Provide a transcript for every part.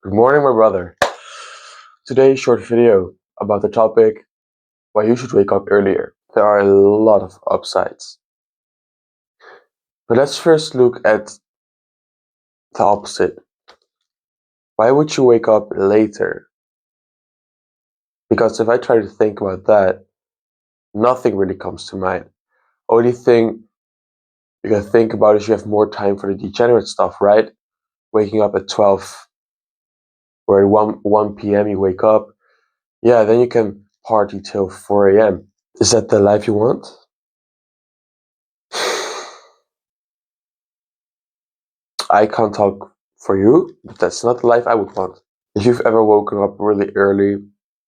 Good morning, my brother. Today's short video about the topic why you should wake up earlier. There are a lot of upsides. But let's first look at the opposite. Why would you wake up later? Because if I try to think about that, nothing really comes to mind. Only thing you can think about is you have more time for the degenerate stuff, right? Waking up at 12 or at 1 p.m. you wake up. Yeah, then you can party till 4 a.m. Is that the life you want? I can't talk for you, but that's not the life I would want. If you've ever woken up really early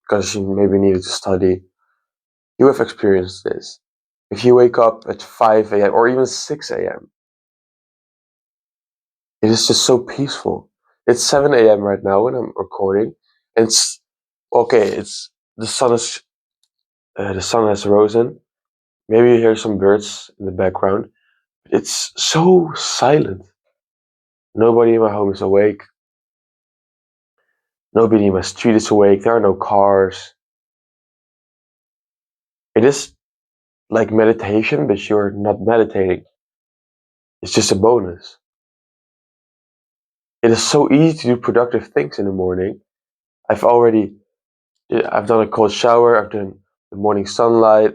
because you maybe needed to study, you have experienced this. If you wake up at 5 a.m. or even 6 a.m., it is just so peaceful. It's 7 a.m. right now when I'm recording, and it's okay. It's the sun has risen. Maybe you hear some birds in the background. It's so silent. Nobody in my home is awake. Nobody in my street is awake. There are no cars. It is like meditation, but you're not meditating. It's just a bonus. It is so easy to do productive things in the morning. I've done a cold shower. I've done the morning sunlight.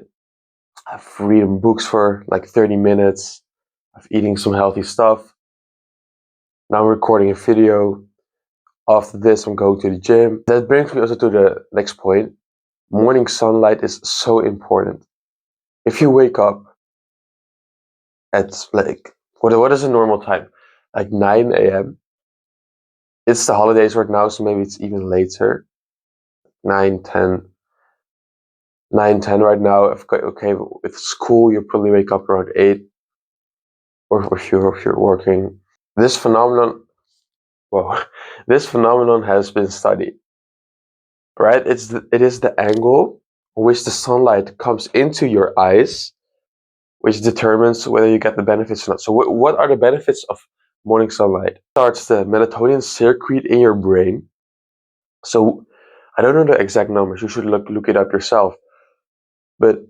I've reading books for like 30 minutes. I've eating some healthy stuff. Now I'm recording a video. After this, I'm going to the gym. That brings me also to the next point. Morning sunlight is so important. If you wake up at like, what is a normal time? Like 9 a.m. It's the holidays right now, so maybe it's even later. 9, 10 right now. Okay, with school, you probably wake up around 8, or if you're working. This phenomenon, well, this phenomenon has been studied, right? It is the angle in which the sunlight comes into your eyes, which determines whether you get the benefits or not. So what are the benefits of morning sunlight? It starts the melatonin circuit in your brain. So I don't know the exact numbers. You should look it up yourself. But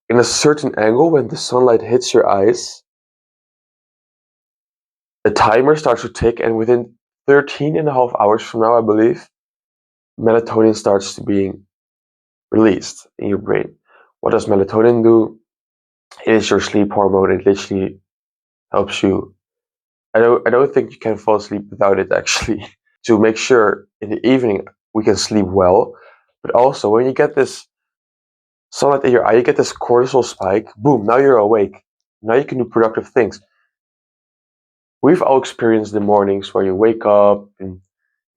in a certain angle, when the sunlight hits your eyes, the timer starts to tick, and within 13 and a half hours from now, I believe, melatonin starts to being released in your brain. What does melatonin do? It is your sleep hormone. It literally helps you. I don't think you can fall asleep without it, actually. To make sure in the evening we can sleep well, but also when you get this sunlight in your eye, you get this cortisol spike. Boom! Now you're awake. Now you can do productive things. We've all experienced the mornings where you wake up and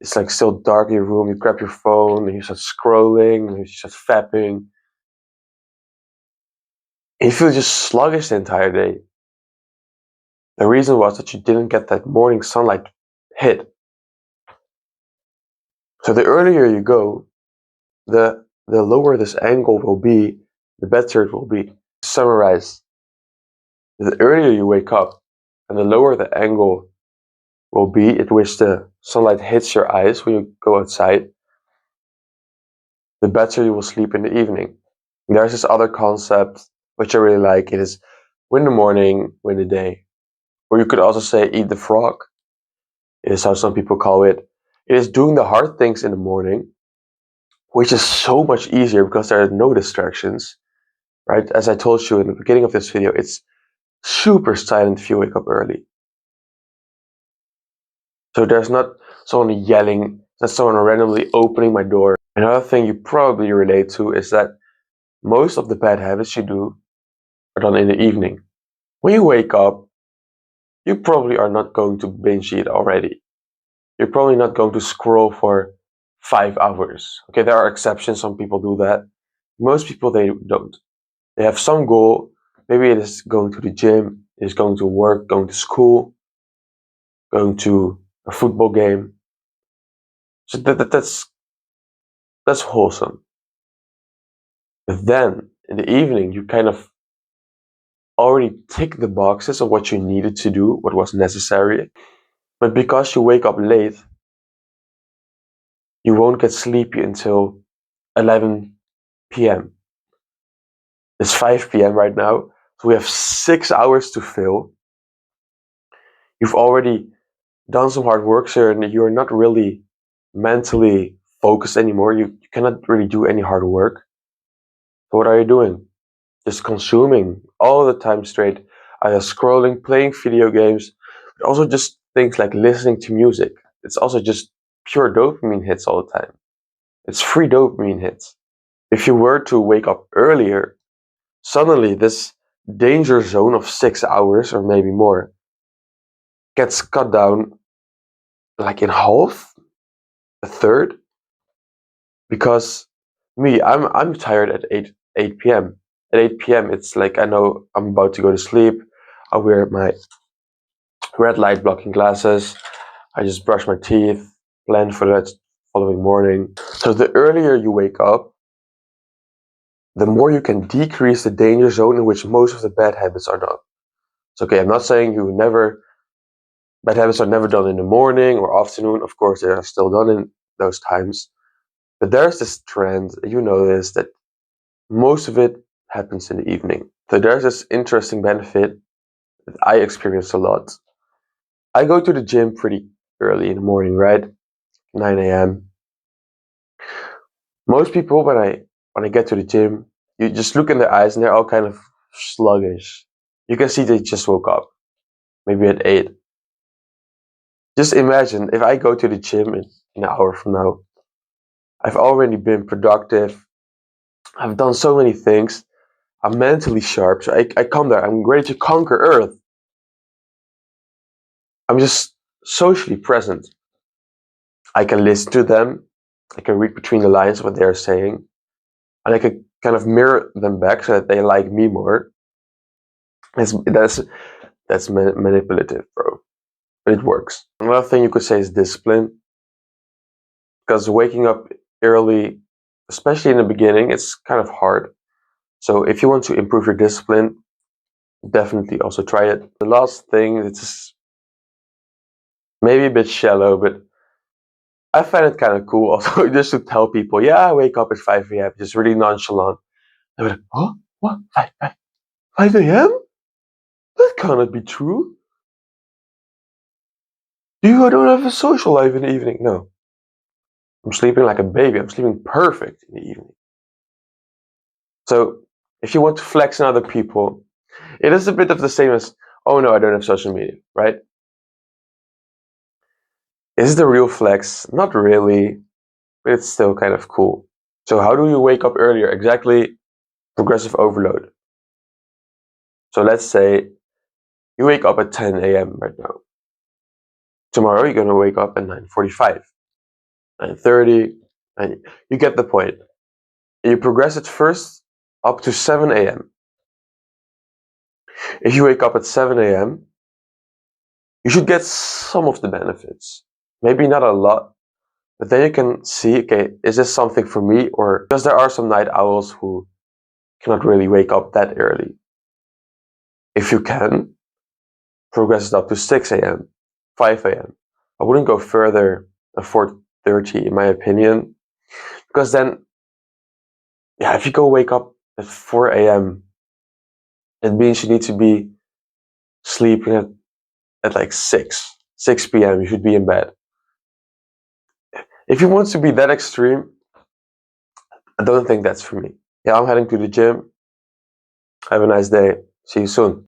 it's like still dark in your room. You grab your phone and you start scrolling and you start fapping. And you feel just sluggish the entire day. The reason was that you didn't get that morning sunlight hit. So the earlier you go, the lower this angle will be, the better it will be. To summarize, the earlier you wake up and the lower the angle will be at which the sunlight hits your eyes when you go outside, the better you will sleep in the evening. There's this other concept which I really like. It is win the morning, win the day. Or you could also say eat the frog. It is how some people call it. It is doing the hard things in the morning, which is so much easier because there are no distractions, right? As I told you in the beginning of this video, it's super silent if you wake up early. So there's not someone yelling, there's someone randomly opening my door. Another thing you probably relate to is that most of the bad habits you do are done in the evening. When you wake up, you probably are not going to binge eat already. You're probably not going to scroll for 5 hours. Okay, there are exceptions. Some people do that. Most people, they don't. They have some goal. Maybe it is going to the gym, it is going to work, going to school, going to a football game. So that's wholesome. But then in the evening, you kind of already tick the boxes of what you needed to do, what was necessary. But because you wake up late, you won't get sleepy until 11 p.m. It's 5 p.m. right now, so we have 6 hours to fill. You've already done some hard work, so you're not really mentally focused anymore. You cannot really do any hard work. So what are you doing? Just consuming all the time straight, either scrolling, playing video games, but also just things like listening to music. It's also just pure dopamine hits all the time. It's free dopamine hits. If you were to wake up earlier, suddenly this danger zone of 6 hours or maybe more gets cut down like in half, a third, because I'm tired at 8 p.m. At 8 p.m. it's like I know I'm about to go to sleep. I wear my red light blocking glasses. I just brush my teeth, plan for that following morning. So the earlier you wake up, the more you can decrease the danger zone in which most of the bad habits are done. So okay, I'm not saying bad habits are never done in the morning or afternoon. Of course, they are still done in those times. But there's this trend, you know this, that most of it happens in the evening. So there's this interesting benefit that I experience a lot. I go to the gym pretty early in the morning, right? 9 a.m. Most people, when I get to the gym, you just look in their eyes and they're all kind of sluggish. You can see they just woke up, maybe at 8. Just imagine if I go to the gym in an hour from now. I've already been productive. I've done so many things. I'm mentally sharp. So I come there. I'm ready to conquer Earth. I'm just socially present. I can listen to them. I can read between the lines of what they're saying. And I can kind of mirror them back so that they like me more. That's manipulative, bro. But it works. Another thing you could say is discipline. Because waking up early, especially in the beginning, it's kind of hard. So if you want to improve your discipline, definitely also try it. The last thing, it's maybe a bit shallow, but I find it kind of cool also just to tell people, yeah, I wake up at 5 a.m. Just really nonchalant. They're like, oh, what? 5 a.m.? That cannot be true. I don't have a social life in the evening. No. I'm sleeping like a baby. I'm sleeping perfect in the evening. So if you want to flex on other people, it is a bit of the same as, oh no, I don't have social media, right? Is it the real flex? Not really, but it's still kind of cool. So how do you wake up earlier? Exactly, progressive overload. So let's say you wake up at 10 a.m. right now. Tomorrow you're going to wake up at 9:45, 9:30, and you get the point. You progress it first up to 7 a.m. If you wake up at 7 a.m., you should get some of the benefits. Maybe not a lot, but then you can see, okay, is this something for me? Or because there are some night owls who cannot really wake up that early. If you can, progress it up to 6 a.m., 5 a.m. I wouldn't go further than 4:30 in my opinion, because then, yeah, if you go wake up at 4 a.m., it means you need to be sleeping at like 6 p.m. You should be in bed. If you want to be that extreme, I don't think that's for me. Yeah, I'm heading to the gym. Have a nice day. See you soon.